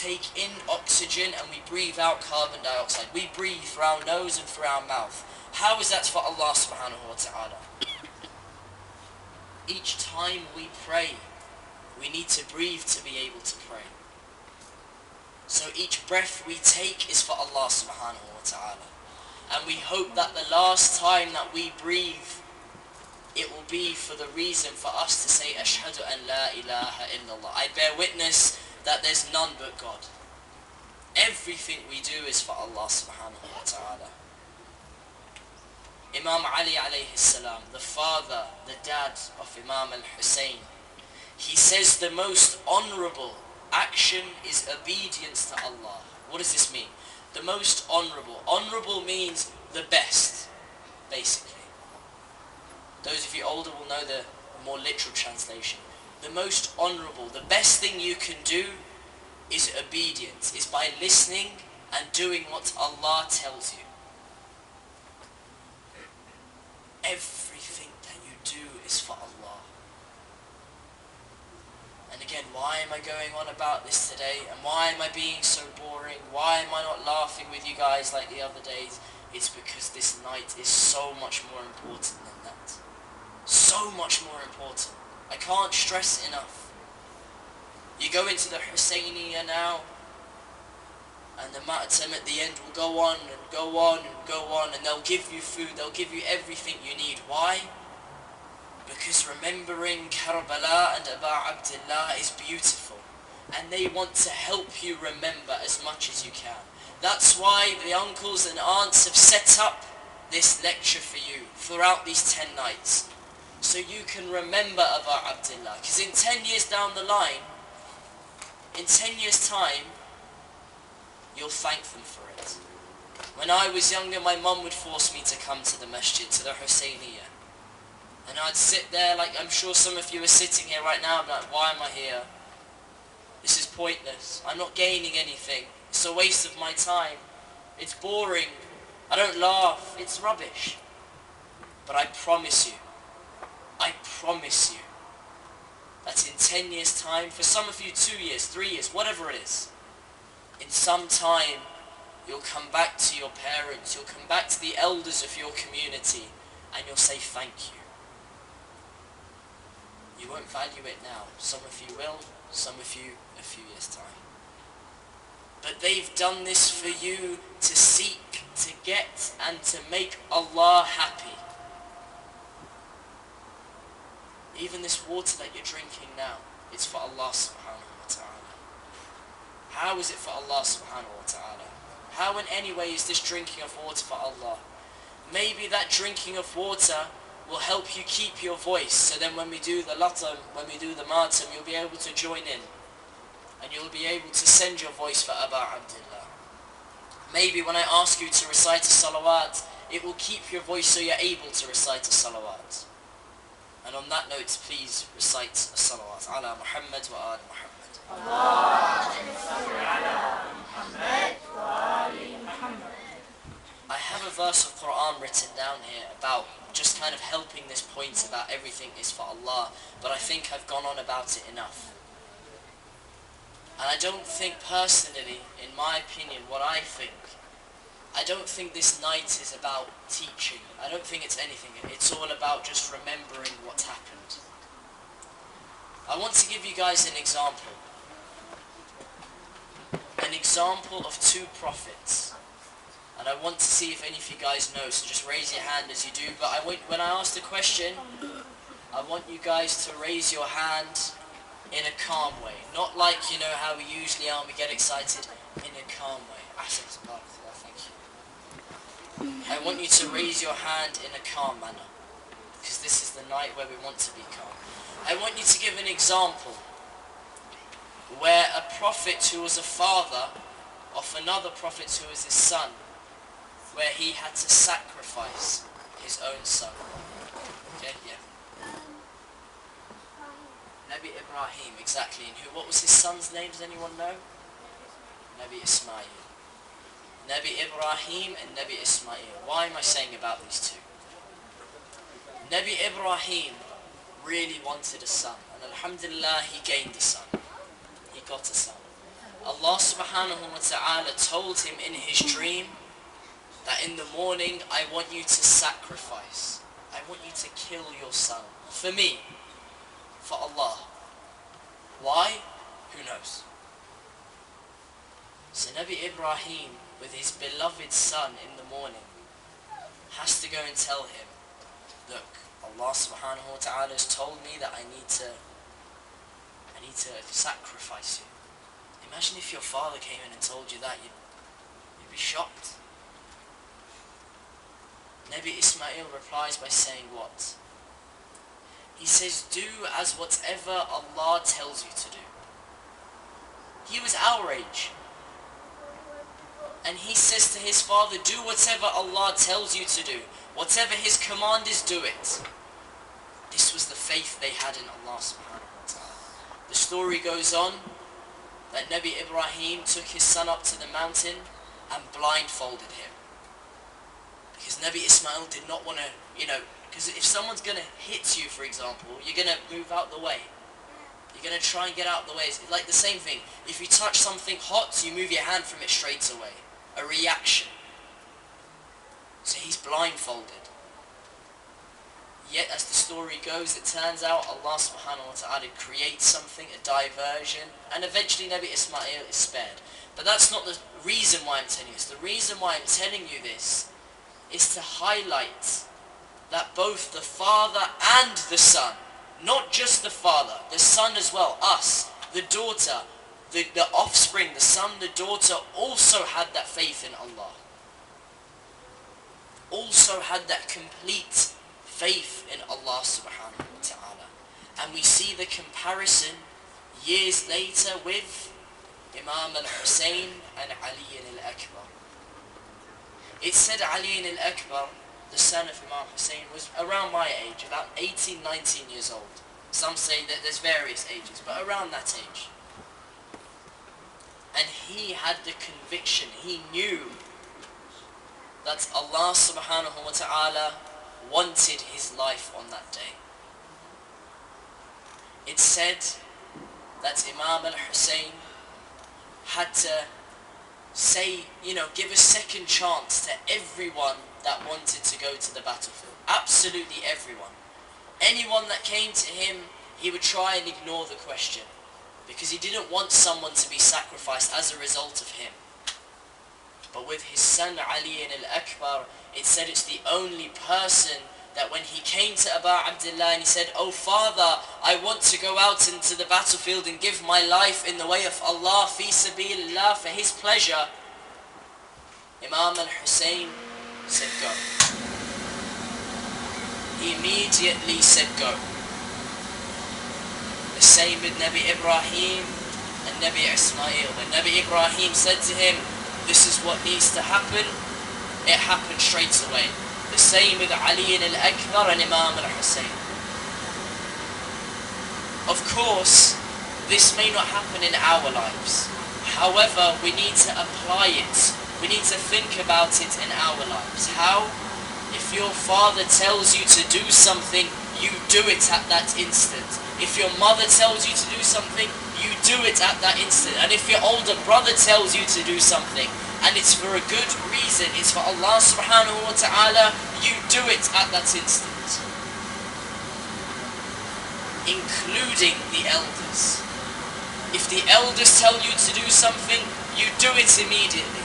take in oxygen and we breathe out carbon dioxide. We breathe through our nose and through our mouth. How is that for Allah subhanahu wa ta'ala? Each time we pray, we need to breathe to be able to pray. So each breath we take is for Allah subhanahu wa ta'ala. And we hope that the last time that we breathe, it will be for the reason for us to say, Ashhadu an la ilaha illallah. I bear witness that there's none but God. Everything we do is for Allah subhanahu wa ta'ala. Imam Ali alayhi salam, the father, the dad of Imam al-Hussein, he says the most honorable action is obedience to Allah. What does this mean? The most honorable. Honorable means the best, basically. Those of you older will know the more literal translation. The most honorable, the best thing you can do is obedience, is by listening and doing what Allah tells you. Everything that you do is for Allah. And again, why am I going on about this today? And why am I being so boring? Why am I not laughing with you guys like the other days? It's because this night is so much more important than that. So much more important. I can't stress enough. You go into the Husayniyah now, and the Ma'atam at the end will go on and go on and go on, and they'll give you food, they'll give you everything you need. Why? Because remembering Karbala and Aba Abdullah is beautiful, and they want to help you remember as much as you can. That's why the uncles and aunts have set up this lecture for you throughout these 10 nights, so you can remember Aba Abdullah. Because in 10 years down the line, in 10 years time, you'll thank them for it. When I was younger, my mum would force me to come to the masjid, to the Husayniyah. And I'd sit there, like I'm sure some of you are sitting here right now, I'm like, why am I here? This is pointless. I'm not gaining anything. It's a waste of my time. It's boring. I don't laugh. It's rubbish. But I promise you, that in 10 years time, for some of you 2 years, 3 years, whatever it is, in some time, you'll come back to your parents, you'll come back to the elders of your community, and you'll say thank you. You won't value it now. Some of you will, some of you a few years' time. But they've done this for you to seek, to get, and to make Allah happy. Even this water that you're drinking now, it's for Allah subhanahu wa ta'ala. How is it for Allah subhanahu wa ta'ala? How in any way is this drinking of water for Allah? Maybe that drinking of water will help you keep your voice, so then when we do the latam, when we do the matam, you'll be able to join in. And you'll be able to send your voice for Aba Abdullah. Maybe when I ask you to recite a salawat, it will keep your voice so you're able to recite a salawat. And on that note, please recite a salawat. Ala Muhammad wa ala Muhammad. I have a verse of Quran written down here about just kind of helping this point about everything is for Allah, but I think I've gone on about it enough. And I don't think personally, in my opinion, what I don't think this night is about teaching. I don't think it's anything. It's all about just remembering what's happened. I want to give you guys an example. An example of 2 prophets. And I want to see if any of you guys know, so just raise your hand as you do. But when I ask the question, I want you guys to raise your hand in a calm way. Not like, you know, how we usually are and we get excited. In a calm way. Thank you. I want you to raise your hand in a calm manner, because this is the night where we want to be calm. I want you to give an example where a prophet who was a father of another prophet who was his son, where he had to sacrifice his own son. Okay, yeah. Nabi Ibrahim, exactly. And what was his son's name? Does anyone know? Nabi Ismail. Nabi Ibrahim and Nabi Ismail. Why am I saying about these 2? Nabi Ibrahim really wanted a son, and alhamdulillah he gained a son. He got a son. Allah Allah subhanahu wa ta'ala told him in his dream that in the morning I want you to sacrifice. I want you to kill your son. For me. For Allah. Why? Who knows? So Nabi Ibrahim, with his beloved son in the morning, has to go and tell him, look, Allah subhanahu wa ta'ala has told me that I need to sacrifice you. Imagine if your father came in and told you that, you'd be shocked. Nabi Ismail replies by saying what? He says, do as whatever Allah tells you to do. He was our age. And he says to his father, do whatever Allah tells you to do. Whatever his command is, do it. This was the faith they had in Allah subhanahu wa ta'ala. The story goes on that Nabi Ibrahim took his son up to the mountain and blindfolded him. Because Nabi Ismail did not want to, because if someone's going to hit you, for example, you're going to move out the way. You're going to try and get out the way. It's like the same thing. If you touch something hot, you move your hand from it straight away. A reaction. So he's blindfolded. Yet as the story goes, it turns out Allah subhanahu wa ta'ala creates something, a diversion, and eventually Nabi Ismail is spared. But that's not the reason why I'm telling you this. The reason why I'm telling you this is to highlight that both the father and the son, not just the father, the son as well, us, the daughter, the offspring, the son, the daughter, also had that faith in Allah. Also had that complete faith in Allah subhanahu wa ta'ala. And we see the comparison years later with Imam al-Hussein and Ali al-Akbar. It said Ali al-Akbar, the son of Imam Hussein, was around my age, about 18, 19 years old. Some say that there's various ages, but around that age. And he had the conviction, he knew that Allah subhanahu wa ta'ala wanted his life on that day. It said that Imam al-Hussein had to say, give a second chance to everyone that wanted to go to the battlefield. Absolutely everyone. Anyone that came to him, he would try and ignore the question, because he didn't want someone to be sacrificed as a result of him. But with his son Ali al-Akbar, it said it's the only person that when he came to Abu Abdullah and he said, "Oh father, I want to go out into the battlefield and give my life in the way of Allah, fi sabilillah, for his pleasure," Imam al-Hussein said go. He immediately said go. The same with Nabi Ibrahim and Nabi Ismail. When Nabi Ibrahim said to him, "This is what needs to happen," it happened straight away. The same with Ali al-Akbar and Imam al-Hussein. Of course, this may not happen in our lives. However, we need to apply it. We need to think about it in our lives. How? If your father tells you to do something, you do it at that instant. If your mother tells you to do something, you do it at that instant. And if your older brother tells you to do something, and it's for a good reason, it's for Allah subhanahu wa ta'ala, you do it at that instant. Including the elders. If the elders tell you to do something, you do it immediately.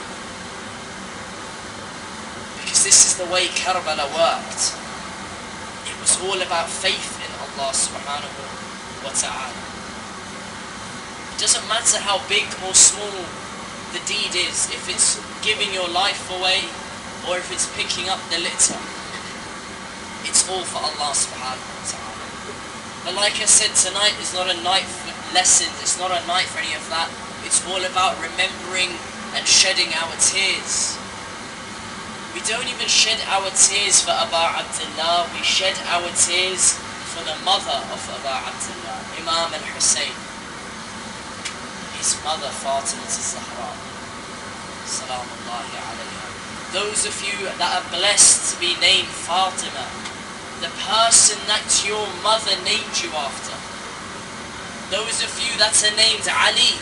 Because this is the way Karbala worked. It was all about faith in Allah subhanahu wa ta'ala. It doesn't matter how big or small the deed is, if it's giving your life away or if it's picking up the litter. It's all for Allah subhanahu wa ta'ala. But like I said, tonight is not a night for lessons, it's not a night for any of that. It's all about remembering and shedding our tears. We don't even shed our tears for Abu Abdullah, we shed our tears for the mother of Abu Abdullah, Imam al-Hussein. His mother Fatima al-Zahra, salamullahi alayha. Those of you that are blessed to be named Fatima, the person that your mother named you after. Those of you that are named Ali,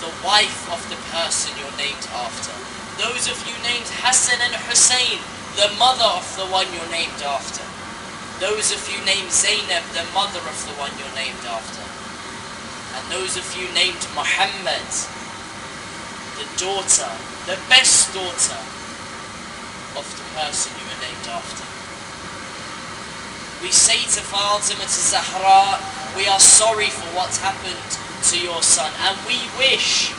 the wife of the person you're named after. Those of you named Hassan and Hussein, the mother of the one you're named after. Those of you named Zainab, the mother of the one you're named after. And those of you named Muhammad, the daughter, the best daughter of the person you were named after. We say to Fatima to Zahra, we are sorry for what's happened to your son, and we wish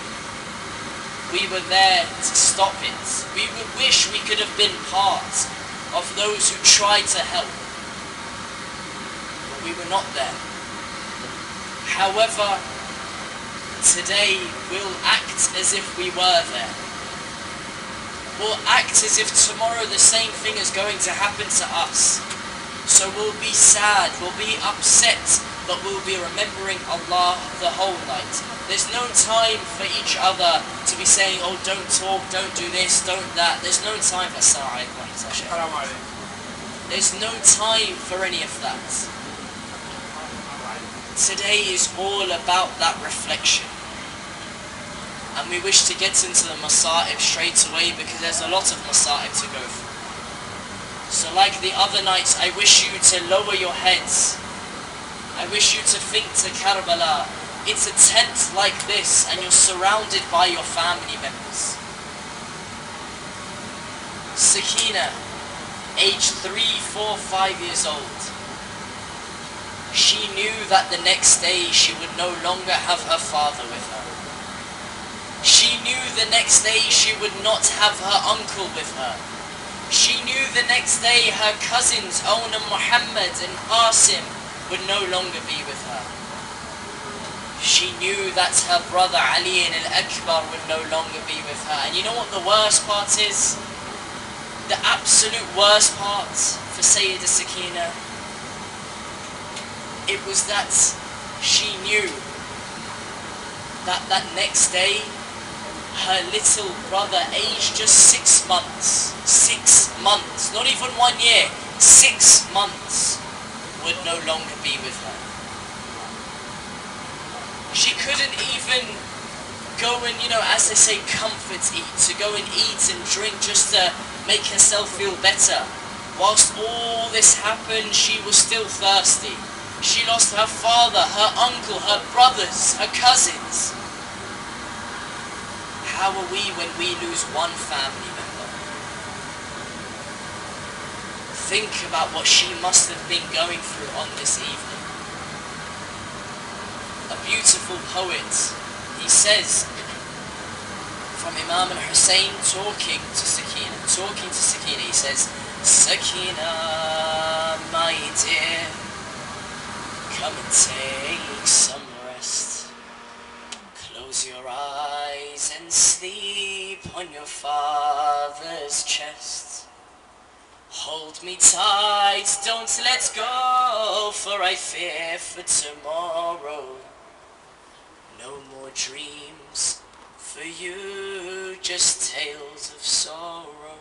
we were there to stop it. We would wish we could have been part of those who tried to help, but we were not there. However, today we'll act as if we were there. We'll act as if tomorrow the same thing is going to happen to us. So we'll be sad, we'll be upset, but we'll be remembering Allah the whole night. There's no time for each other to be saying, oh, don't talk, don't do this, don't that. There's no time for There's no time for any of that. Today is all about that reflection. And we wish to get into the masa'ib straight away because there's a lot of masa'ib to go through. So like the other nights, I wish you to lower your heads. I wish you to think to Karbala. It's a tent like this and you're surrounded by your family members. Sakina, aged 3, 4, 5 years old. She knew that the next day she would no longer have her father with her. She knew the next day she would not have her uncle with her. She knew the next day her cousins, Ona Muhammad and Qasim, would no longer be with her. She knew that her brother Ali and Al-Akbar would no longer be with her. And you know what the worst part is? The absolute worst part for Sayyidah Sakina? It was that she knew that that next day her little brother, aged just 6 months, 6 months, not even 1 year, 6 months, would no longer be with her. She couldn't even go and, as they say, comfort eat, to go and eat and drink just to make herself feel better. Whilst all this happened, she was still thirsty. She lost her father, her uncle, her brothers, her cousins. How are we when we lose one family member? Think about what she must have been going through on this evening. A beautiful poet, he says, from Imam al-Hussein talking to Sakina, he says, Sakina, my dear, come and take some rest. Close your eyes and sleep on your father's chest. Hold me tight, don't let go, for I fear for tomorrow. No more dreams for you, just tales of sorrow.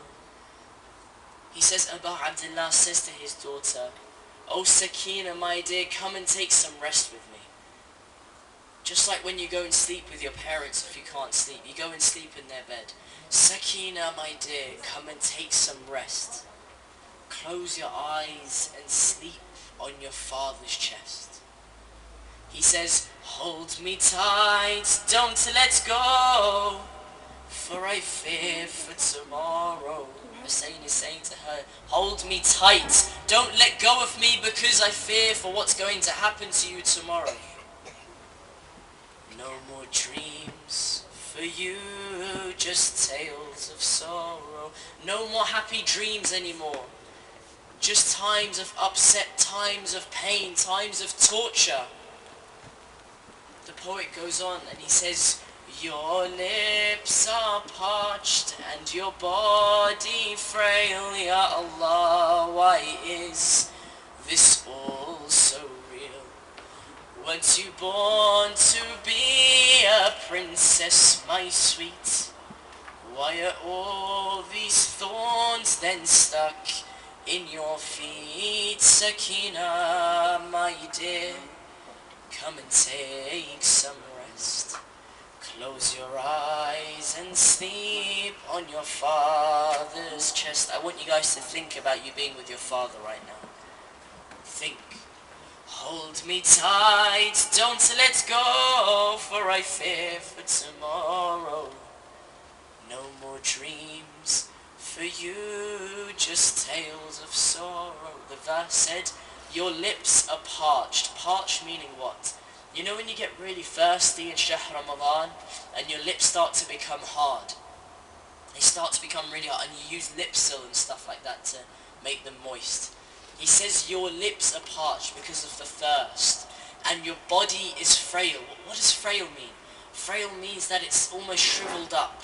He says, Abu Abdullah says to his daughter, oh Sakina, my dear, come and take some rest with me. Just like when you go and sleep with your parents if you can't sleep, you go and sleep in their bed. Sakina, my dear, come and take some rest. Close your eyes and sleep on your father's chest. He says, hold me tight, don't let go, for I fear for tomorrow. Hussein is saying to her, hold me tight, don't let go of me because I fear for what's going to happen to you tomorrow. No more dreams for you, just tales of sorrow. No more happy dreams anymore. Just times of upset, times of pain, times of torture. The poet goes on and he says, your lips are parched and your body frail, Ya Allah, why is this all so real? Weren't you born to be a princess, my sweet? Why are all these thorns then stuck in your feet? Sakina, my dear, come and take some rest. Close your eyes and sleep on your father's chest. I want you guys to think about you being with your father right now. Think. Hold me tight, don't let go, for I fear for tomorrow. No more dreams for you, just tales of sorrow. The verse said, your lips are parched. Parched meaning what? You know when you get really thirsty in Shahr Ramadan and your lips start to become hard? They start to become really hard and you use lip-sil and stuff like that to make them moist. He says your lips are parched because of the thirst and your body is frail. What does frail mean? Frail means that it's almost shriveled up.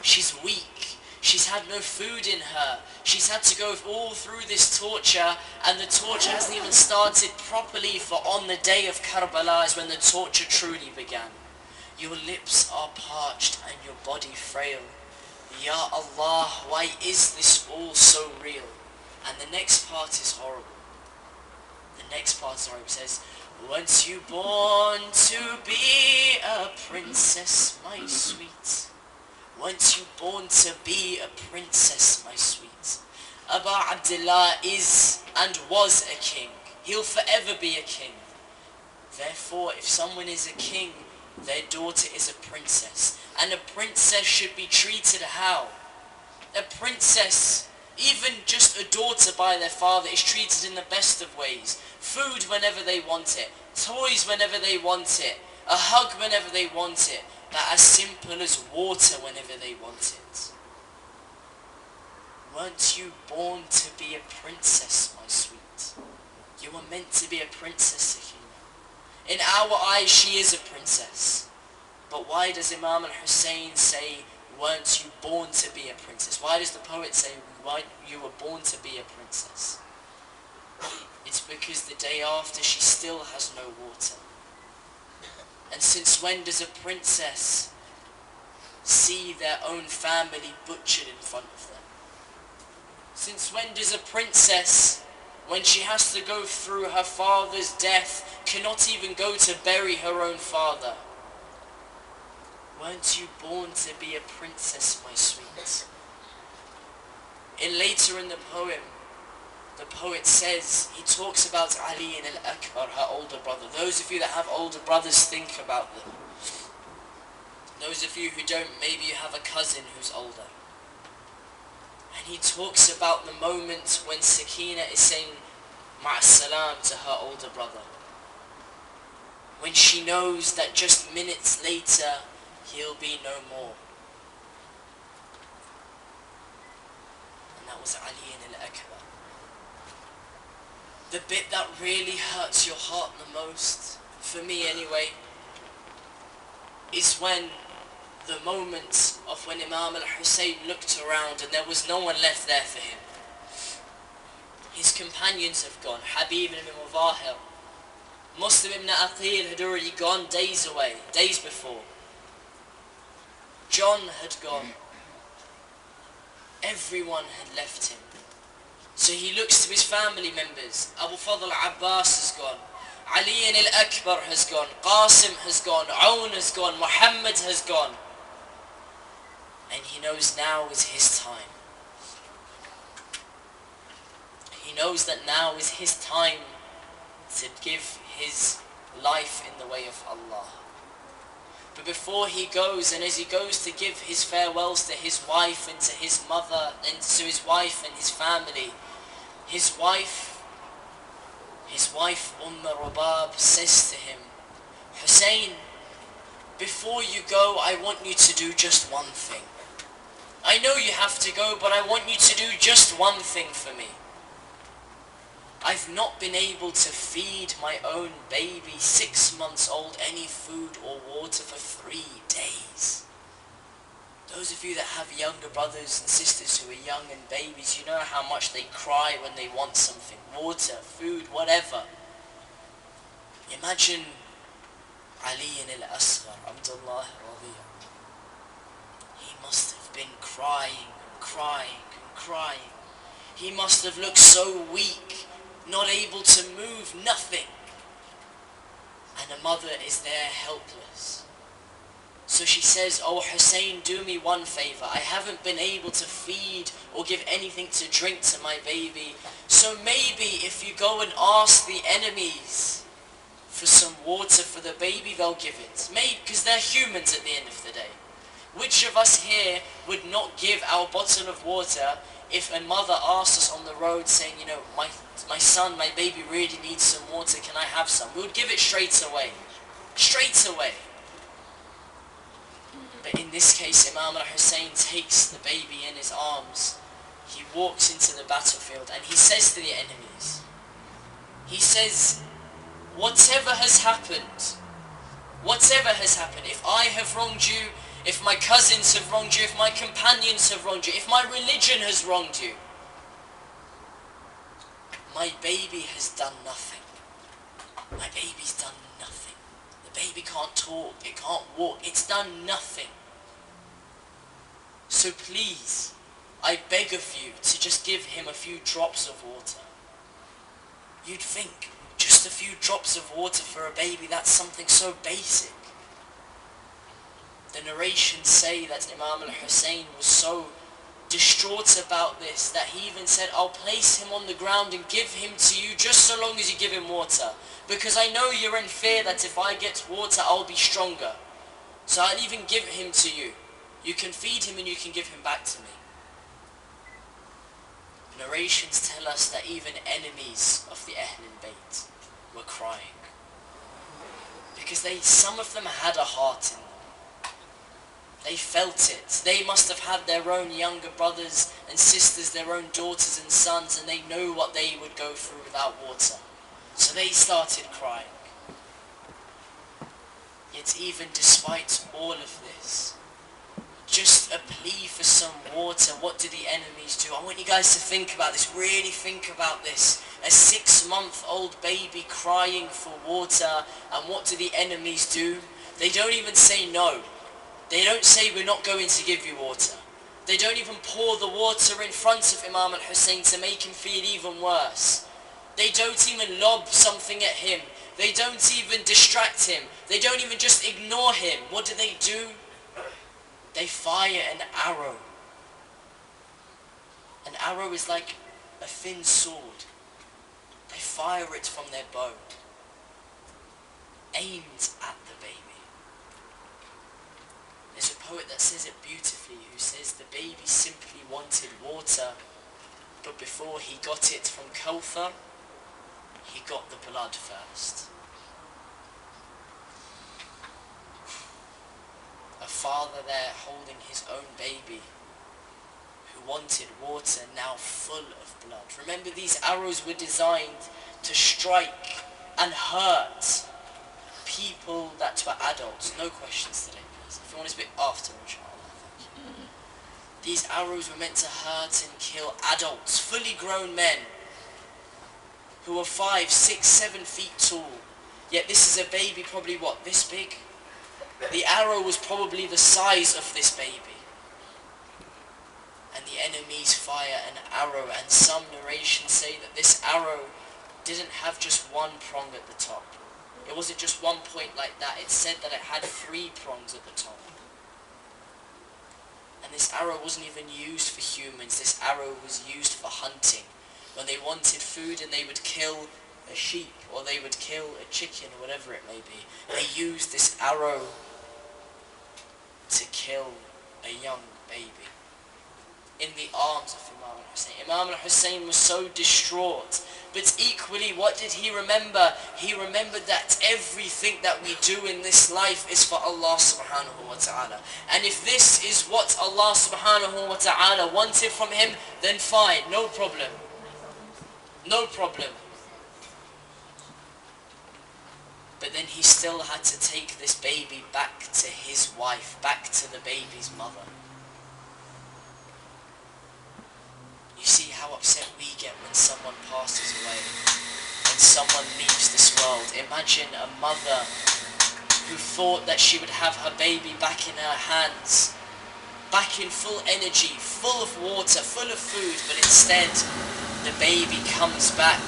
She's weak. She's had no food in her. She's had to go all through this torture, and the torture hasn't even started properly, for on the day of Karbala is when the torture truly began. Your lips are parched and your body frail. Ya Allah, why is this all so real? And the next part is horrible. The next part is horrible. It says, once you born to be a princess, my sweet. Once you born to be a princess, my sweet. Aba Abdullah is and was a king. He'll forever be a king. Therefore, if someone is a king, their daughter is a princess. And a princess should be treated how? A princess, even just a daughter by their father, is treated in the best of ways. Food whenever they want it. Toys whenever they want it. A hug whenever they want it. But as simple as water whenever they want it. Weren't you born to be a princess, my sweet? You were meant to be a princess, Sakina. In our eyes, she is a princess. But why does Imam al-Hussein say, weren't you born to be a princess? Why does the poet say, why you were born to be a princess? It's because the day after she still has no water. And since when does a princess see their own family butchered in front of them? Since when does a princess, when she has to go through her father's death, cannot even go to bury her own father? Weren't you born to be a princess, my sweet? Later in the poet says, he talks about Ali and Al-Akbar, her older brother. Those of you that have older brothers, think about them. Those of you who don't, maybe you have a cousin who's older. And he talks about the moment when Sakina is saying Ma'as-salam to her older brother. When she knows that just minutes later, he'll be no more. And that was Ali and Al-Akbar. The bit that really hurts your heart the most, for me anyway, is when the moment of when Imam al-Hussein looked around and there was no one left there for him. His companions have gone. Habib ibn Mudahir, Muslim ibn Aqil had already gone days before. John had gone. Everyone had left him. So he looks to his family members. Abu Fadl Abbas has gone. Ali and Al-Akbar has gone. Qasim has gone. Aoun has gone. Muhammad has gone. And he knows now is his time. He knows that now is his time to give his life in the way of Allah. But before he goes, and as he goes to give his farewells to his wife and to his mother and to his wife and his family, his wife Rabab says to him, Hussein, before you go, I want you to do just one thing. I know you have to go, but I want you to do just one thing for me. I've not been able to feed my own baby, 6 months old, any food or water for 3 days. Those of you that have younger brothers and sisters who are young and babies, you know how much they cry when they want something. Water, food, whatever. Imagine Ali and Al-Asghar, Abdullah Radiyah. He must have been crying and crying and crying. He must have looked so weak, not able to move, nothing. And a mother is there helpless. So she says, "Oh Hussein, do me one favor. I haven't been able to feed or give anything to drink to my baby. So maybe if you go and ask the enemies for some water for the baby, they'll give it. Maybe, because they're humans at the end of the day. Which of us here would not give our bottle of water if a mother asked us on the road saying, you know, my son, my baby really needs some water, can I have some? We would give it straight away. Straight away. But in this case, Imam al-Hussein takes the baby in his arms. He walks into the battlefield and he says to the enemies, he says, whatever has happened, if I have wronged you, if my cousins have wronged you, if my companions have wronged you, if my religion has wronged you, my baby has done nothing. My baby's done nothing. The baby can't talk, it can't walk, it's done nothing. So please, I beg of you to just give him a few drops of water. You'd think, just a few drops of water for a baby, that's something so basic. The narrations say that Imam al-Hussein was so distraught about this that he even said, I'll place him on the ground and give him to you just so long as you give him water. Because I know you're in fear that if I get water, I'll be stronger. So I'll even give him to you. You can feed him and you can give him back to me. Narrations tell us that even enemies of the Ahlul Bayt were crying. Because some of them had a heart in them. They felt it. They must have had their own younger brothers and sisters, their own daughters and sons, and they know what they would go through without water. So they started crying. Yet even despite all of this, just a plea for some water, what do the enemies do? I want you guys to think about this, really think about this. A 6-month-old baby crying for water, and what do the enemies do? They don't even say no. They don't say we're not going to give you water. They don't even pour the water in front of Imam al-Hussein to make him feel even worse. They don't even lob something at him. They don't even distract him. They don't even just ignore him. What do? They fire an arrow. An arrow is like a thin sword. They fire it from their bow, aimed at the baby. There's a poet that says it beautifully, who says the baby simply wanted water, but before he got it from Kawthar, he got the blood first. A father there holding his own baby who wanted water, now full of blood. Remember, these arrows were designed to strike and hurt people that were adults. No questions today, please. If you want to speak after, inshallah. Thank you. These arrows were meant to hurt and kill adults, fully grown men who were 5, 6, 7 feet tall. Yet this is a baby probably what, this big? The arrow was probably the size of this baby. And the enemies fire an arrow, and some narrations say that this arrow didn't have just one prong at the top. It wasn't just one point like that. It said that it had 3 prongs at the top. And this arrow wasn't even used for humans. This arrow was used for hunting. When they wanted food and they would kill a sheep or they would kill a chicken or whatever it may be, they used this arrow to kill a young baby in the arms of Imam al-Hussein. Imam al-Hussein was so distraught, but equally, what did he remember? He remembered that everything that we do in this life is for Allah subhanahu wa ta'ala. And if this is what Allah subhanahu wa ta'ala wanted from him, then fine, no problem. No problem. But then he still had to take this baby back to his wife, back to the baby's mother. You see how upset we get when someone passes away, when someone leaves this world. Imagine a mother who thought that she would have her baby back in her hands, back in full energy, full of water, full of food, but instead the baby comes back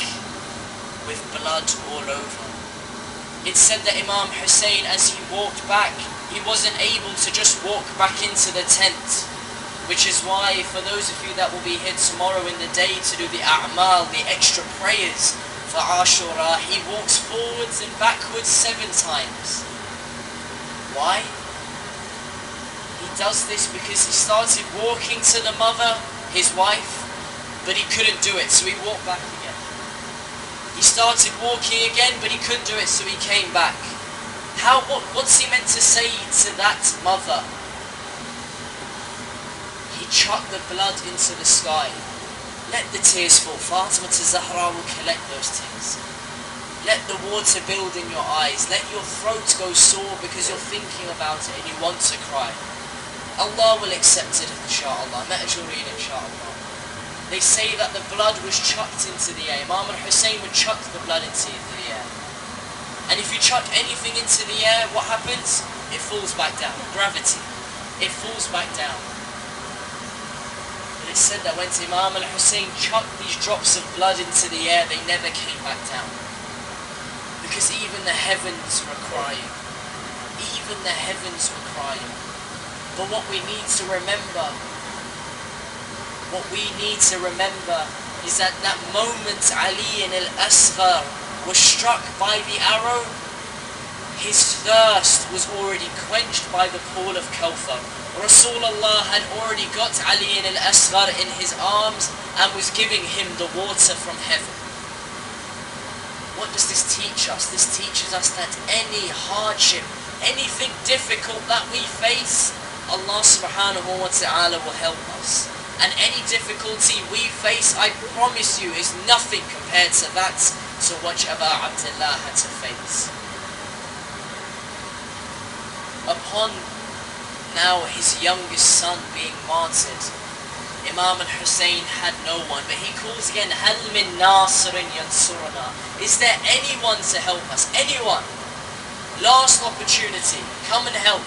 with blood all over. It said that Imam Hussein, as he walked back, he wasn't able to just walk back into the tent. Which is why, for those of you that will be here tomorrow in the day to do the a'mal, the extra prayers for Ashura, he walks forwards and backwards 7 times. Why? He does this because he started walking to the mother, his wife, but he couldn't do it, so he walked back again. He started walking again, but he couldn't do it, so he came back. What's he meant to say to that mother? He chucked the blood into the sky. Let the tears fall. Fatima to Zahra will collect those tears. Let the water build in your eyes. Let your throat go sore because you're thinking about it and you want to cry. Allah will accept it, inshaAllah. Ma'jureen, inshaAllah. They say that the blood was chucked into the air. Imam al-Hussein would chuck the blood into the air. And if you chuck anything into the air, what happens? It falls back down. Gravity. It falls back down. But it's said that when Imam al-Hussein chucked these drops of blood into the air, they never came back down. Because even the heavens were crying. Even the heavens were crying. But what we need to remember is that that moment Ali al-Asghar was struck by the arrow, his thirst was already quenched by the pool of Kawthar. Rasulullah had already got Ali al-Asghar in his arms and was giving him the water from heaven. What does this teach us? This teaches us that any hardship, anything difficult that we face, Allah subhanahu wa ta'ala will help us. And any difficulty we face, I promise you, is nothing compared to that, to what Aba Abdullah had to face. Upon now his youngest son being martyred, Imam al-Hussein had no one, but he calls again, Hal min nasirin yansurana. Is there anyone to help us? Anyone? Last opportunity. Come and help.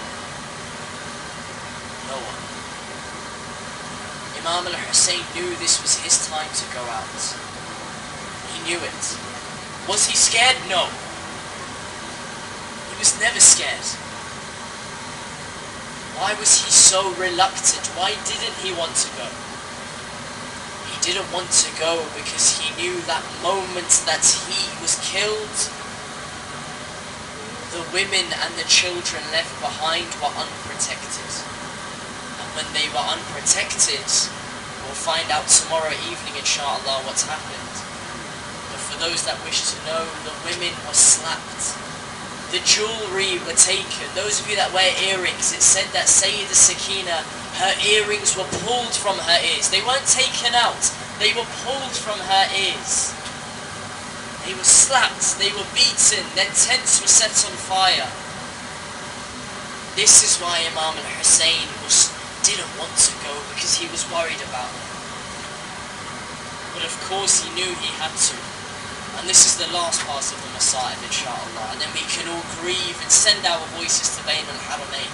No one. Imam al-Hussein knew this was his time to go out. He knew it. Was he scared? No. He was never scared. Why was he so reluctant? Why didn't he want to go? He didn't want to go because he knew that moment that he was killed, the women and the children left behind were unprotected. And when they were unprotected, we'll find out tomorrow evening inshallah what's happened. But for those that wish to know, the women were slapped. The jewelry were taken. Those of you that wear earrings, it said that Sayyida Sakina, her earrings were pulled from her ears. They weren't taken out. They were pulled from her ears. They were slapped. They were beaten. Their tents were set on fire. This is why Imam al-Hussein didn't want to go, because he was worried about them. But of course he knew he had to. And this is the last part of the Masa'ib, inshallah. And then we can all grieve and send our voices to Bayn al-Haramayn.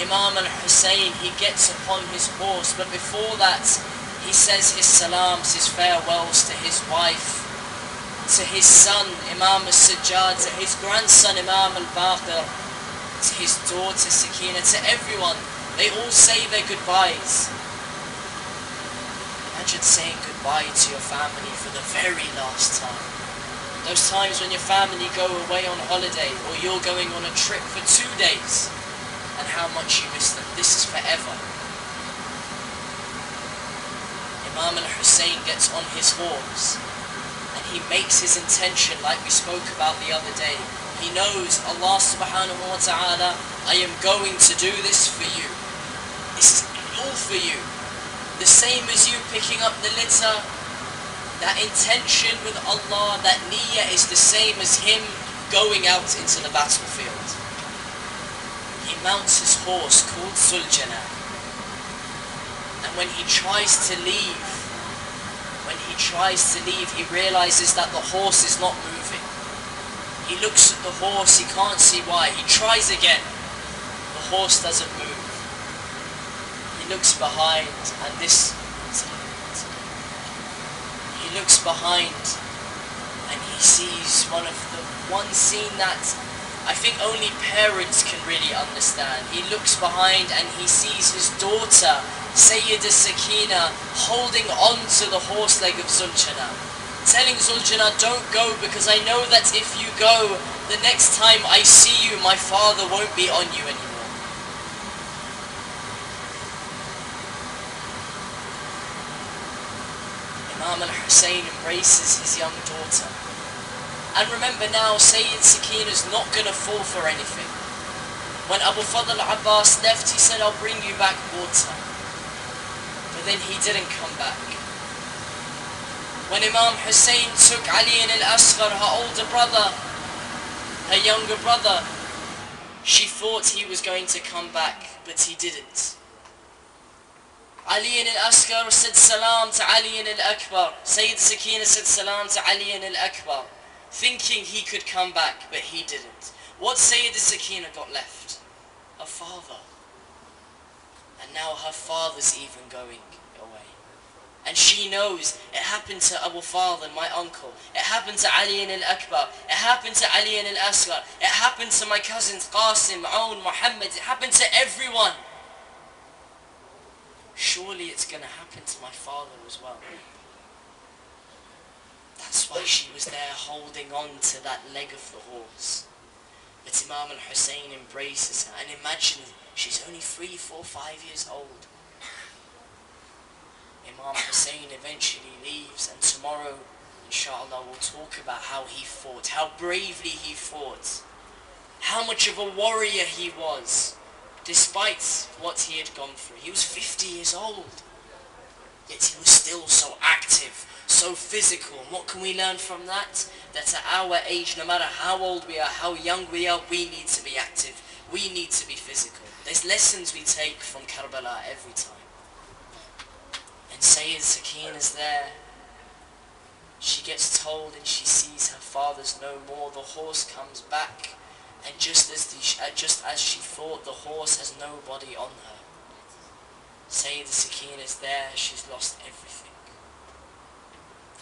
Imam al-Hussein, he gets upon his horse, but before that, he says his salams, his farewells to his wife, to his son, Imam al-Sajjad, to his grandson, Imam al-Baqir, to his daughter, Sakina, to everyone. They all say their goodbyes. Imagine saying goodbye to your family for the very last time. Those times when your family go away on holiday, or you're going on a trip for 2 days, and how much you miss them. This is forever. Imam al-Hussein gets on his horse, and he makes his intention like we spoke about the other day. He knows, Allah subhanahu wa ta'ala, I am going to do this for you. This is all for you. The same as you picking up the litter, that intention with Allah, that niyyah is the same as him going out into the battlefield. He mounts his horse called Zuljana. And when he tries to leave, he realizes that the horse is not moving. He looks at the horse, he can't see why. He tries again. The horse doesn't move. He looks behind, and he looks behind, and he sees one scene that I think only parents can really understand. He looks behind and he sees his daughter, Sayyidah Sakina, holding on to the horse leg of Zuljana, telling Zuljana, don't go, because I know that if you go, the next time I see you, my father won't be on you anymore. Imam al-Hussein embraces his young daughter. And remember now, Sayyid Sakina's not going to fall for anything. When Abu Fadl Abbas left, he said, I'll bring you back water. But then he didn't come back. When Imam Hussein took Ali al-Asghar, her older brother, her younger brother, she thought he was going to come back, but he didn't. Ali al-Asghar said salam to Ali al-Akbar. Sayyid Sakina said salam to Ali al-Akbar, thinking he could come back, but he didn't. What Sayyidah Sakina got left? Her father. And now her father's even going away. And she knows it happened to Abu Fadl, my uncle. It happened to Ali al-Akbar. It happened to Ali al-Asghar. It happened to my cousins Qasim, Aoun, Muhammad. It happened to everyone. Surely it's going to happen to my father as well. That's why she was there holding on to that leg of the horse. But Imam al-Hussein embraces her, and imagine, she's only 3, 4, 5 years old. Imam Hussein eventually leaves, and tomorrow, inshallah, we'll talk about how he fought, how bravely he fought, how much of a warrior he was, despite what he had gone through. He was 50 years old, yet he was still so active, so physical. And what can we learn from that? That at our age, no matter how old we are, how young we are, we need to be active. We need to be physical. There's lessons we take from Karbala every time. And Sayyid Sakina is there. She gets told and she sees her father's no more. The horse comes back, and just as she thought, the horse has nobody on her. Sayyid Sakina is there. She's lost everything.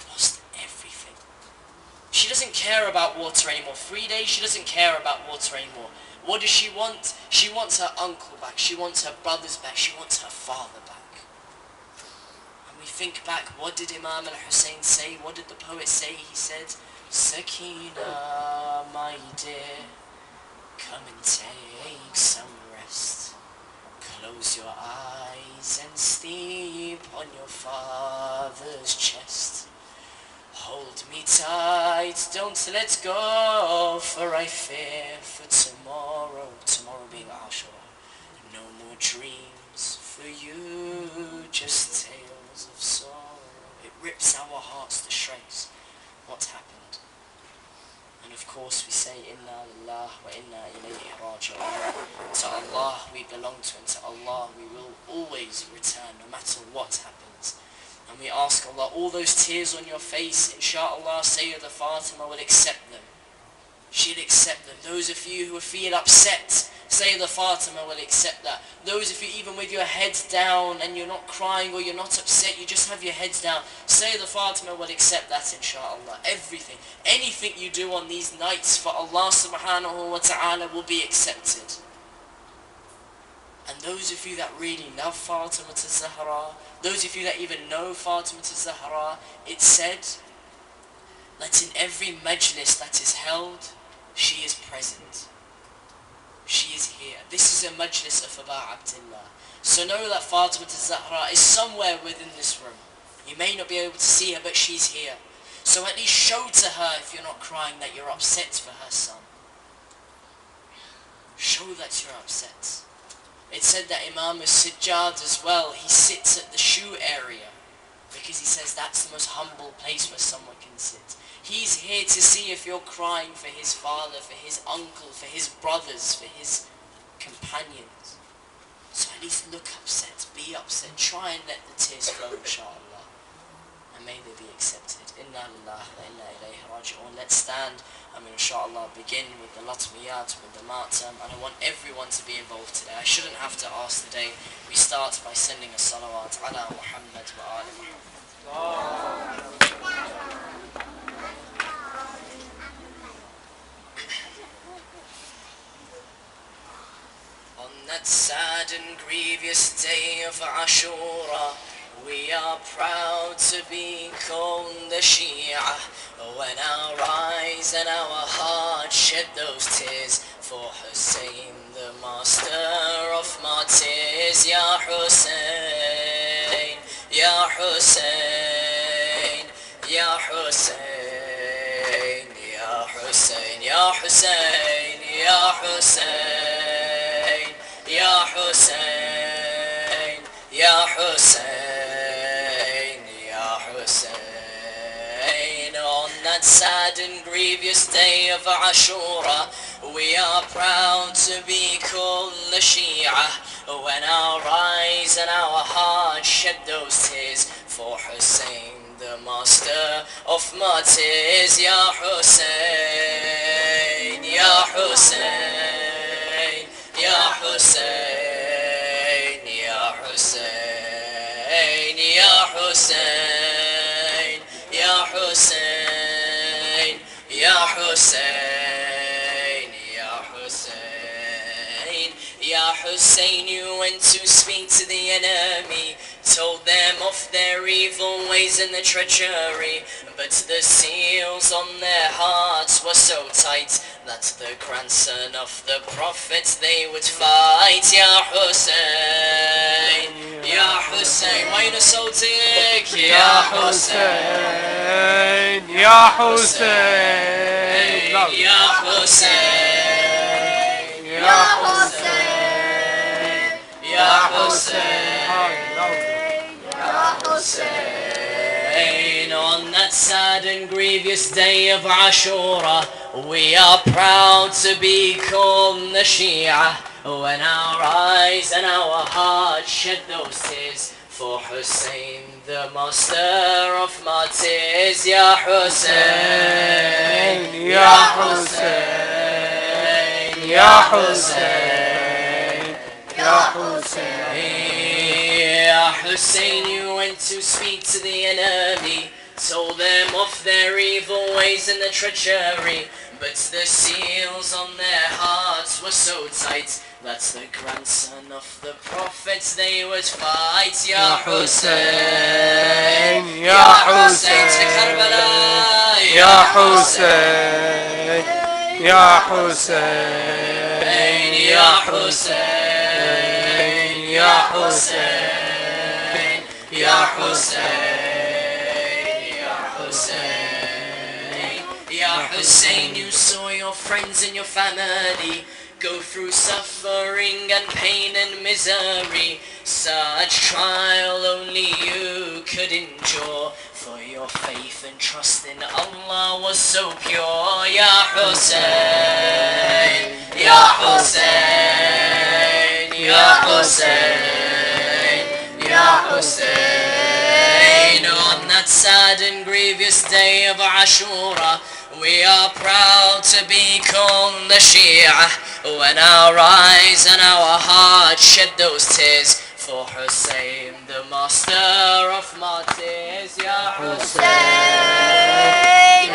Lost everything. She doesn't care about water anymore. 3 days, she doesn't care about water anymore. What does she want? She wants her uncle back. She wants her brothers back. She wants her father back. And we think back, what did Imam al-Hussein say? What did the poet say? He said, Sakina, my dear, come and take some rest. Close your eyes and sleep on your father's chest. Hold me tight, don't let go, for I fear for tomorrow. Tomorrow being Ashura. No more dreams for you, just tales of sorrow. It rips our hearts to shreds. What's happened? And of course we say, Inna lillah wa inna ilayhi raji'un. To Allah we belong to, and to Allah we will always return, no matter what happens. And we ask Allah, all those tears on your face, inshallah, Sayyidah Fatima will accept them. She'll accept them. Those of you who feel upset, Sayyidah Fatima will accept that. Those of you even with your heads down and you're not crying or you're not upset, you just have your heads down, Sayyidah Fatima will accept that, inshallah. Everything, anything you do on these nights for Allah subhanahu wa ta'ala will be accepted. And those of you that really love Fatima Zahra, those of you that even know Fatima Zahra, it's said that in every majlis that is held, she is present. She is here. This is a majlis of Aba Abdullah. So know that Fatima Zahra is somewhere within this room. You may not be able to see her, but she's here. So at least show to her, if you're not crying, that you're upset for her son. Show that you're upset. It's said that Imam al-Sijjad as well, he sits at the shoe area, because he says that's the most humble place where someone can sit. He's here to see if you're crying for his father, for his uncle, for his brothers, for his companions. So at least look upset, be upset, try and let the tears flow, inshallah. And may they be accepted. Inna lillahi wa inna ilayhi raji'un. Let's stand and inshallah begin with the latmiyat, with the matam, and I want everyone to be involved today. I shouldn't have to ask today. We start by sending a salawat ala Muhammad wa ali Muhammad. that sad and grievous day of Ashura, we are proud to be called the Shia. When our eyes and our hearts shed those tears for Hussein, the master of martyrs. Ya Hussein, Ya Hussein, Ya Hussein, Ya Hussein, Ya Hussein, Ya Hussein, Ya Hussein, Ya Hussein, Ya Hussein. On that sad and grievous day of Ashura, we are proud to be called the Shia. When our eyes and our hearts shed those tears for Hussein, the master of martyrs. Ya Hussein, Ya Hussein, Ya Hussein, Ya Hussein, Ya Hussein, Ya Hussein, Ya Hussein, Ya Hussein. Ya Hussein, you went to speak to the enemy, told them of their evil ways and their treachery, but the seals on their hearts were so tight that the grandson of the prophet they would fight. Ya Hussein, Ya Hussein, وين صوتك يا حسين يا حسين يا حسين يا حسين يا حسين يا Hussein. On that sad and grievous day of Ashura, we are proud to be called the Shia. When our eyes and our hearts shed those tears for Hussein, the master of martyrs. Ya Hussein, يا حسين يا حسين يا حسين. Ya Hussein, you went to speak to the enemy, told them of their evil ways and their treachery, but the seals on their hearts were so tight that the grandson of the prophets they would fight. Ya Hussein, يا Hussein to Karbala. يا حسين يا حسين Ya Hussein, Ya Hussein, Ya Hussein, Ya Hussein. Ya Hussein, you saw your friends and your family go through suffering and pain and misery. Such trial only you could endure, for your faith and trust in Allah was so pure. Ya Hussein, Ya Hussein, Ya Hussein, Ya Hussein. On that sad and grievous day of Ashura, we are proud to be called the Shia. When our eyes and our hearts shed those tears for Hussein, the master of martyrs. Ya Hussein,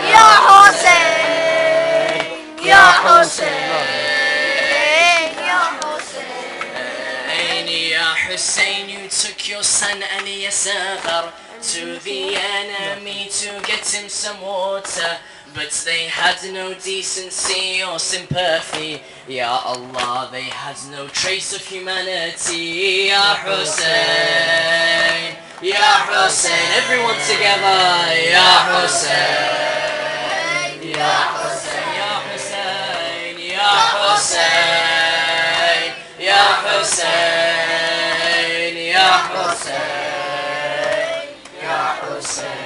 Ya Hussein, Ya Hussein, Ya Hussein. Ya Hussein, you took your son Ali Yasar to the enemy to get him some water, but they had no decency or sympathy. Ya Allah, they had no trace of humanity. Ya Hussein, Ya Hussein, everyone together. Ya Hussein, Ya Hussein, Ya Hussein, Ya Hussein, Ya Hussein, Ya Hussein, Ya Hussein.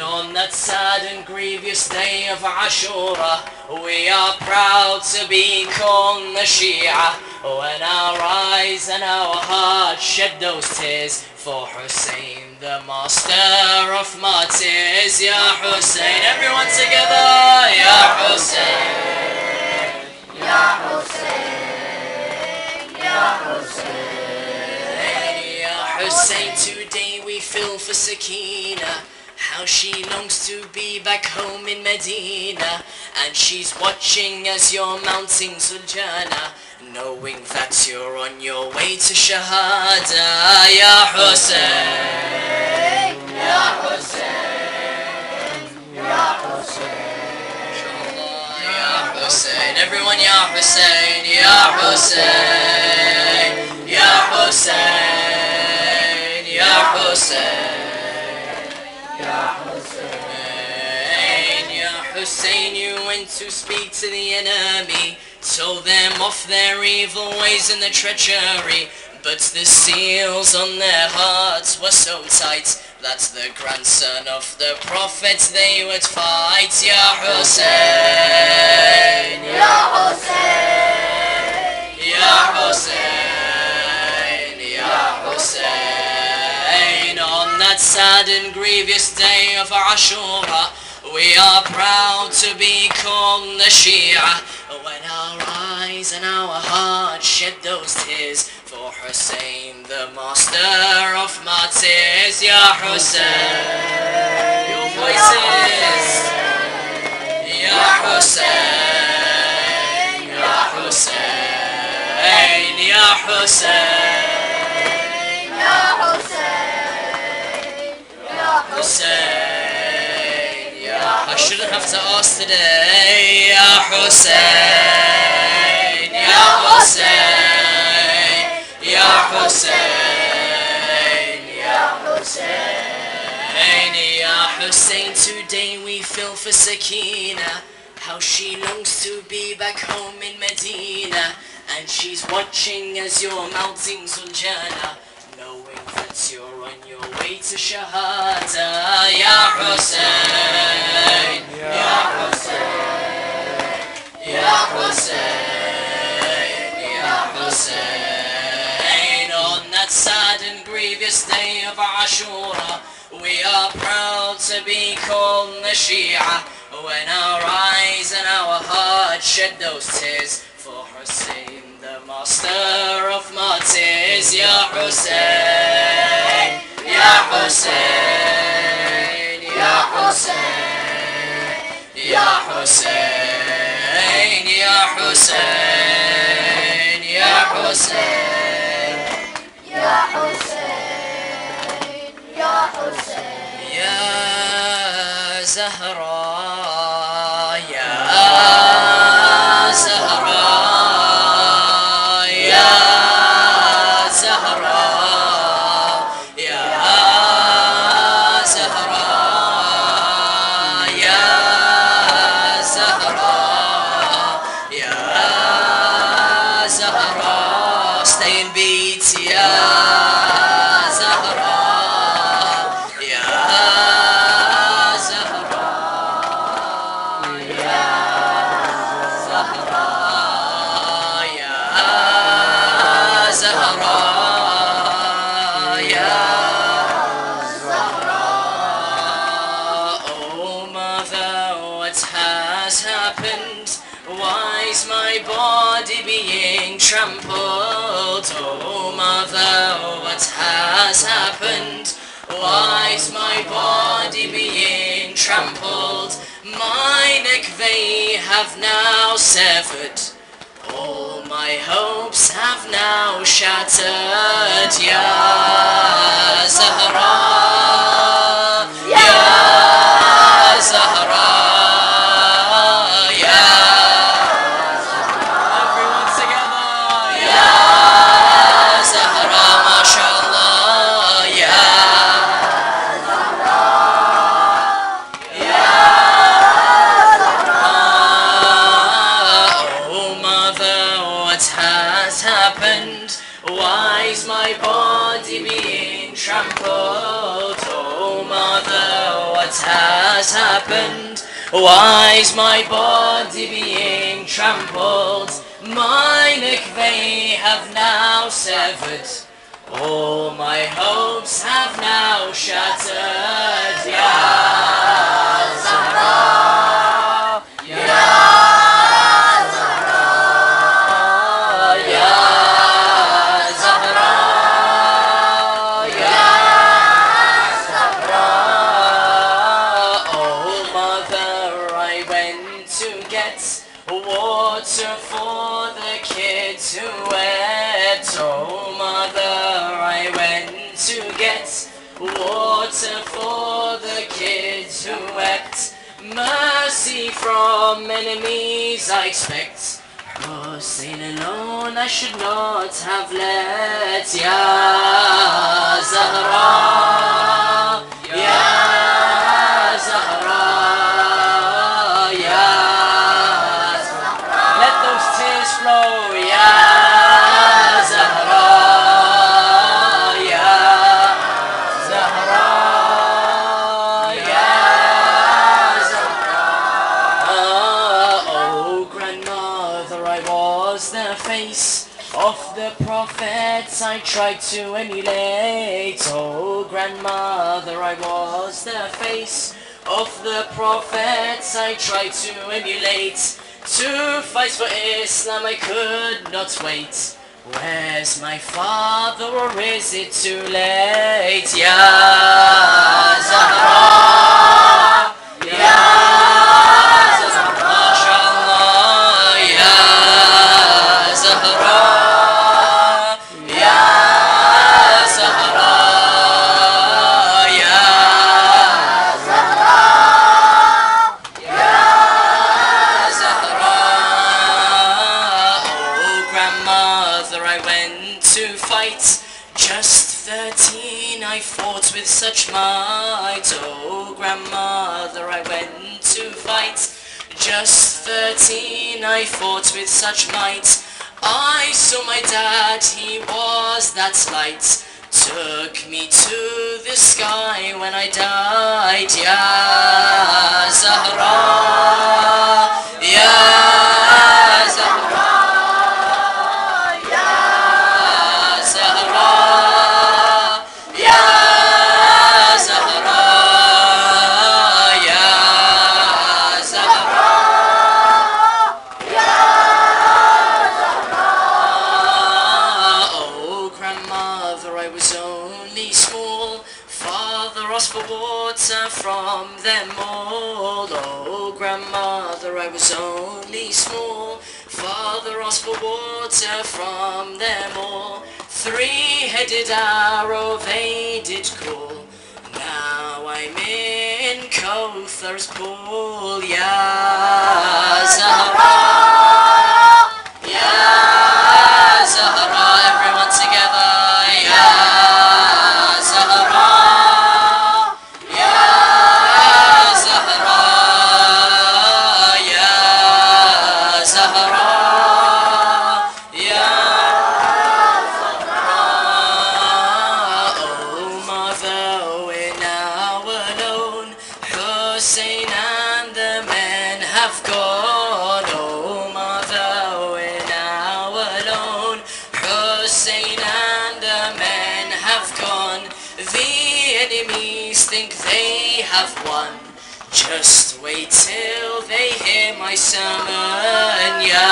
On that sad and grievous day of Ashura, we are proud to be called the Shia. When our eyes and our hearts shed those tears for Hussein, the master of martyrs. Ya Hussein, everyone together. Ya Hussein, Ya Hussein, Ya Hussein. Ya Hussein, today we feel for Sakina, how she longs to be back home in Medina, and she's watching as you're mounting Suljana. No knowing that you're on your way to Shahada, Ya Hussein, Ya Hussein, Ya Hussein, Ya Hussein, everyone, Ya Hussein, Ya Hussein, Ya Hussein, Ya Hussein, Ya Hussein, Ya Hussein, you went to speak to the enemy, told them off their evil ways and their treachery, but the seals on their hearts were so tight that the grandson of the prophet they would fight. Ya Hussein, Ya Hussein, Ya Hussein, Ya Hussein. On that sad and grievous day of Ashura, we are proud to be called the Shia. When our eyes and our hearts shed those tears for Hussein, the master of martyrs. Ya Hussein, your voices. Ya Hussein, Ya Hussein, Ya Hussein, Ya Hussein, Ya Hussein. I shouldn't have to ask today. Ya Hussein, Ya Hussein, Ya Hussein, Ya Hussein, Ya Hussein. Today we feel for Sakina, how she longs to be back home in Medina, and she's watching as you're mounting Suljana, knowing that you're on your way to Shahada. Ya Hussein, Ya Hussein, Ya Hussein, Ya Hussein. On that sad and grievous day of Ashura, we are proud to be called the Shia. When our eyes and our hearts shed those tears for Hussein, the master of martyrs. Ya Hussein, Ya Hussein, Ya Hussein, Ya Hussein, Ya Hussein, Ya Hussein, Ya Hussein, Ya Hussein, Ya Zahra, Ya Zahra, Ya Zahra, Ya Zahra, Ya Zahra, Ya Zahra. Stay in beats, Ya Zahra, Ya Zahra, Ya Zahra, Ya Zahra, Ya Zahra. Oh mother, what has happened? Why is my body being trampled? Oh mother, what has happened? Why is my body being trampled? My neck they have now severed, all my hopes have now shattered. Ya Zahra, Ya Zahra, Ya Zahra. Everyone together. Ya Zahra, mashallah. Ya Zahra, Ya Zahra. Oh mother, what has happened? Why is my body being trampled? Oh mother, what has happened? Why is my body being trampled? My neck they have now severed, all my hopes have now shattered. Ya Zahra, Ya Zahra, Ya Zahra, Ya Zahra. Oh mother, I went to get water for the kids who from enemies I expect. Hussein alone I should not have let. Ya Zahra, Ya Zahra, Ya Zahra. Let those tears flow. Ya Zahra, Ya Zahra, Ya Zahra. Oh grandmother, I was the face of the prophets I tried to emulate. Oh grandmother, I was the face of the prophets I tried to emulate. To fight for Islam I could not wait. Where's my father, or is it too late? Ya Zahra, Ya Zahra, MashaAllah, Ya Zahra, Ya Zahra, Ya Zahra, Ya Zahra. Oh grandmother, I went to fight. Just 13 I fought with such might. Oh grandmother, I went to fight. Just 13 I fought with such might. I saw my dad, he was that light. Took me to the sky when I died. Ya Zahra, Ya Zahra, Ya Zahra, Ya Zahra, Ya Zahra, Ya Zahra. Oh grandmother, I was only small. Father asked for water from them all. Oh grandmother, I was only small. Father asked for water from them all. Three-headed arrow they did call. Now I'm in Kawthar's pool. Ya Zahra, Ya Zahra, everyone together. Ya Zahra, Ya Zahra, Ya Zahra, Ya Zahra. Oh mother, we're now alone. Hussein and the men have gone. Oh mother, we're now alone. Hussein and the men have gone. The enemies think they have won. Just wait till they hear my sermon. Ya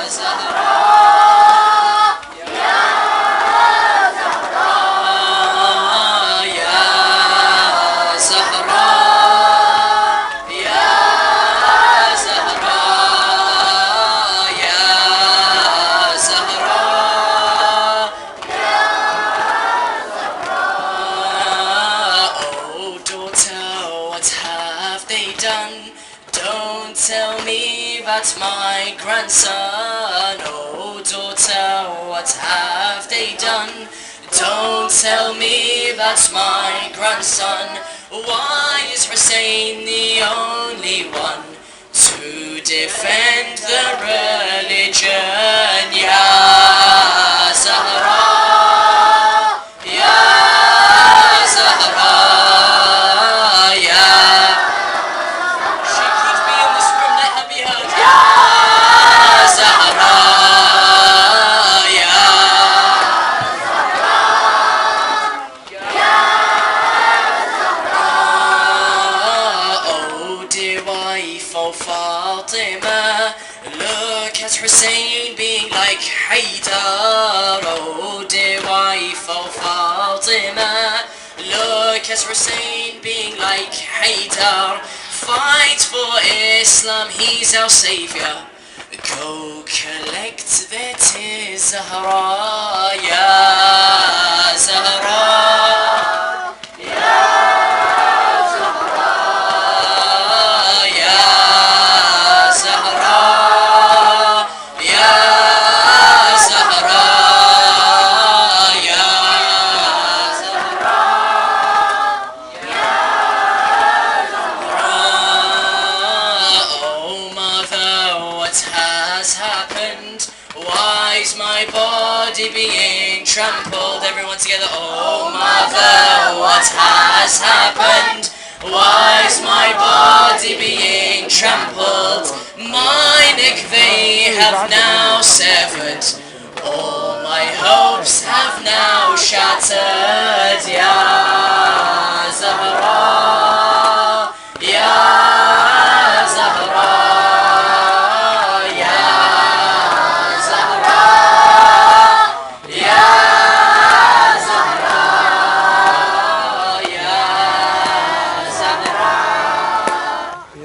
Zahra, Ya Zahra, Ya Zahra, Ya Zahra, Ya Zahra, Ya Zahra. Oh daughter, what have they done? Don't tell me about my grandson. Oh daughter, what have they done? Don't tell me about my grandson. Why is Hussein the only one to defend the religion? Ya Zahra, Ya Zahra, Ya. She could be in this room, let her be heard. Ya Zahra, Ya Zahra, Ya Zahra. Oh dear wife, oh Fatima, look at Hussein being like Haydar. Oh dear wife, oh Fatima, look at Hussein being like Haydar. Fight for Islam, he's our savior. Go collect their tears, Zahra, Ya Zahra, Ya Zahra, Ya body being trampled. Everyone together. Oh mother, what has happened? Why is my body being trampled? My neck they have now severed. All my hopes have now shattered. Ya Zahra, Ya Zahra, Ya Zahra, Ya Zahra, Ya Zahra, Ya Zahra. Oh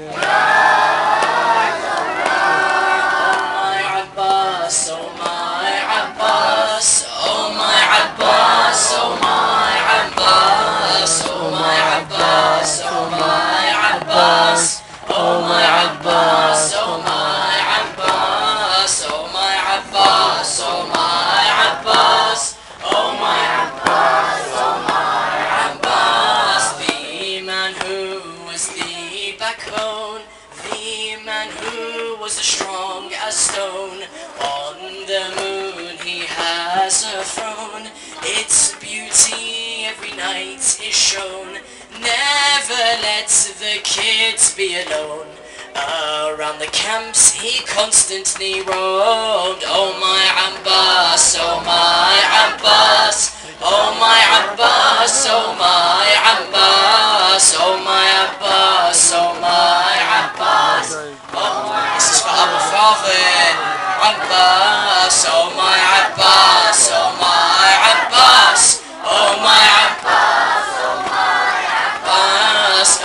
my Abbas, oh my Abbas, oh my Abbas, oh my Abbas, oh my Abbas, oh my Abbas, oh my Abbas, oh my Abbas, oh my Abbas, oh my Abbas, oh my Abbas, oh my Abbas. The man who was the backbone, the man who was as strong as stone. On the moon he has a throne, its beauty every night is shown. Never let the kids be alone. Around the camps he constantly roamed. Oh my Abbas, oh my Abbas, oh my Abbas, oh my Abbas, oh my Abbas, oh my Abbas. Oh my, this is for Abu Father. Abbas, oh my Abbas, oh my Abbas, oh my Abbas, oh my Abbas. A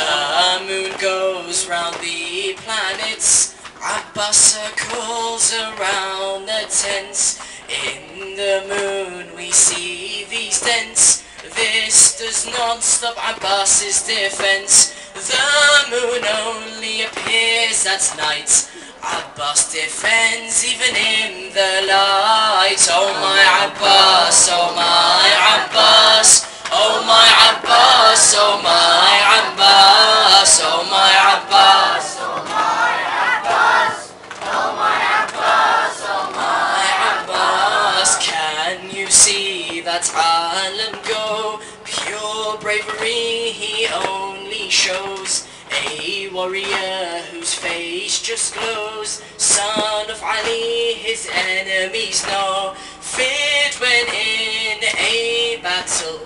moon goes round the planets, Abbas circles around the tents. In the moon we see these dents. This does not stop Abbas's defense. The moon only appears at night. Abbas defends even in the light. Oh my Abbas, oh my Abbas, oh my Abbas, oh my Abbas, oh my Abbas, oh my Abbas, oh my Abbas, oh my Abbas. Can you see that Alam go? Pure bravery he only shows. A warrior whose face just glows. Son of Ali, his enemies know. Feared when in a battle,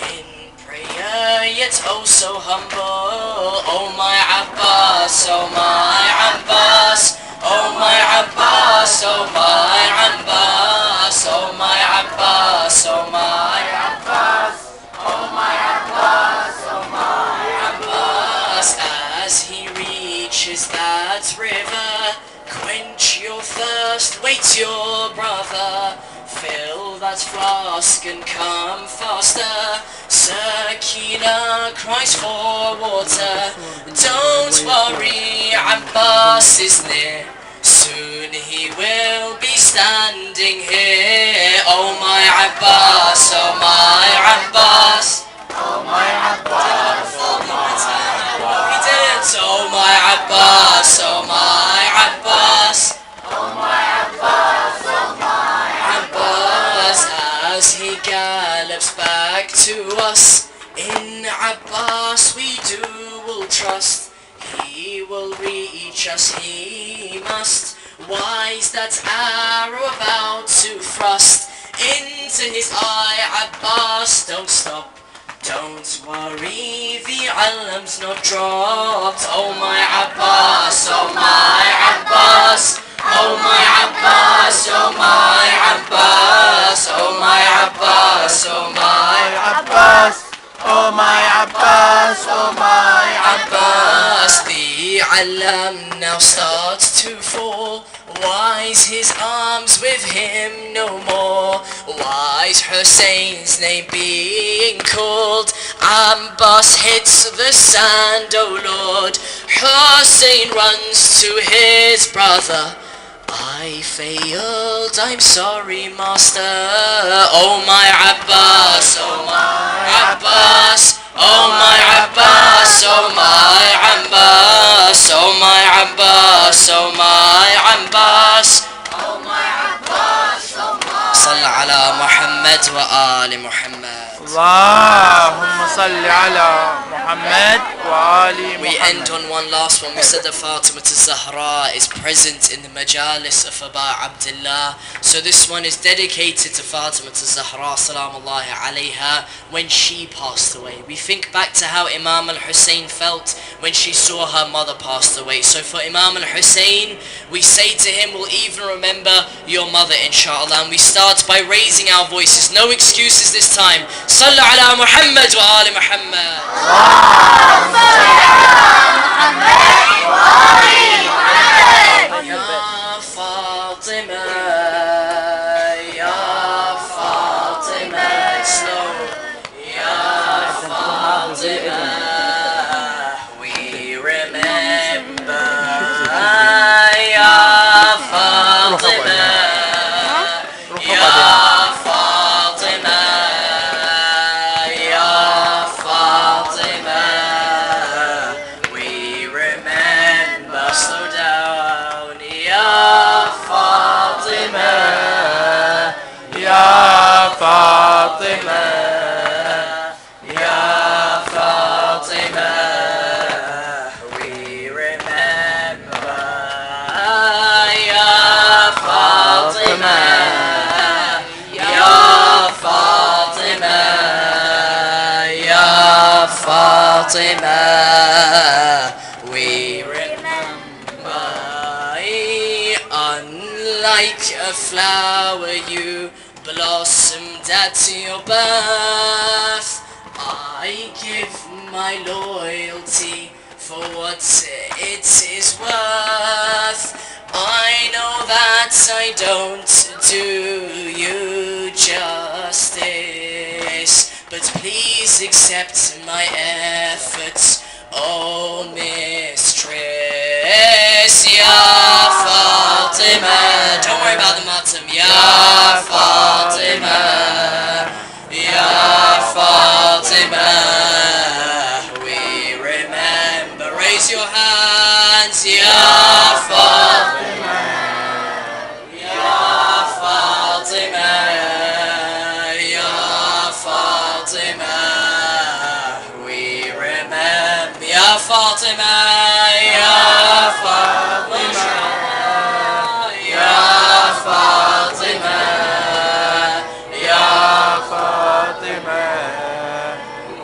in prayer yet oh so humble. Oh my Abbas, oh my Abbas, oh my Abbas, oh my Abbas, oh my Abbas, oh my Abbas, oh my Abbas, oh my Abbas. As he reaches that river, quench your thirst, wait your brother. Fill that flask and come faster. Sakina cries for water. Don't worry, Abbas is near. Soon he will be standing here. Oh my Abbas, oh my Abbas, oh my Abbas, oh my Abbas. He did. Oh my Abbas, oh my Abbas, oh my Abbas, oh my Abbas. As he gallops back to us, in Abbas we do will trust. He will reach us, he must. Why's that arrow about to thrust into his eye? Abbas, don't stop. Don't worry, the alam's not dropped. Oh my Abbas, oh my Abbas, oh my Abbas, oh my Abbas, oh my Abbas, oh my Abbas, oh my Abbas, oh my Abbas. The alam now starts to fall. Why's his arms with him no more? Why's Hussein's name being called? Abbas hits the sand, oh Lord. Hussein runs to his brother. I failed, I'm sorry, master. Oh my Abbas, oh my Abbas, oh my Abbas, oh my Abbas, oh my Abbas, oh my Abbas, oh my Abbas, oh my. على محمد وآل محمد. اللهم صل على محمد وآل We end محمد. on one last one. We said that Fatima Zahra is present in the majalis of Aba Abdullah. So this one is dedicated to Fatima Zahra salamullahi alayha when she passed away. We think back to how Imam al-Hussein felt when she saw her mother passed away. So for Imam al-Hussein, we say to him, we'll even remember your mother inshallah. And we start by raising our voices. No excuses this time. Sallu ala Muhammad wa ali Muhammad. Ya Fatima, Ya Fatima, slow. Ya Fatima, we remember. Ya Fatima, Ya Fatima, Ya Fatima, we remember. Slow down. Ya Fatima, يا فاطمة Ya Fatima, we remember. Ya Fatima, Ya Fatima, Ya Fatima, we remember. Unlike a flower you blossomed at your birth, I give my loyalty for what it is worth. I know that I don't do you justice, but please accept my efforts, oh mistress. Ya Fatima, don't worry about the matam. Ya Fatima, Ya Fatima, we remember. Raise your hands. Ya Fatima, Ya Fatima, Ya Fatima, we remember. Ya Fatima, Ya Fatima, Ya Fatima, Ya فاطمة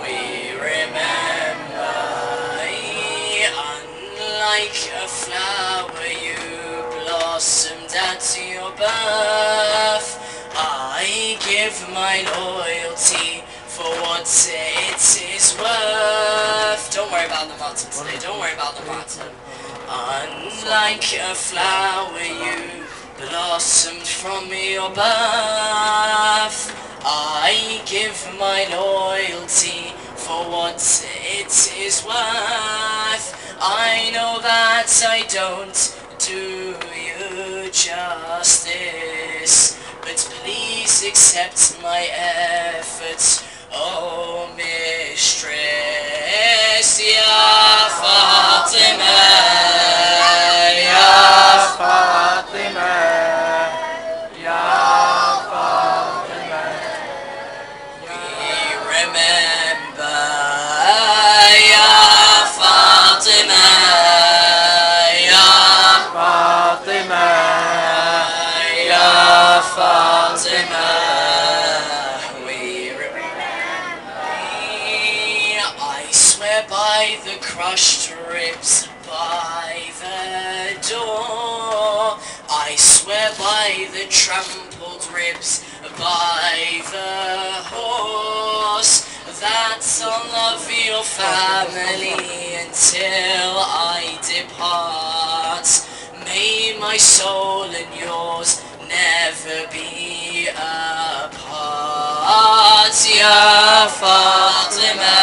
we remember. Unlike a flower you blossomed at your birth, I give my loyalty for what it is worth. Don't worry about the button today, don't worry about the button. Unlike a flower you blossomed from your birth, I give my loyalty for what it is worth. I know that I don't do you justice, but please accept my efforts, oh mistress. Ya Fatima, Ya فاطمة يا فاطمة we remember. Ya Fatima, Ya فاطمة Ya Fatima, we remember. I swear by the crushed ribs by the door, I swear by the trampled ribs by the horse, that I'll love your family until I depart. May my soul and yours never be apart. Ya Fatima,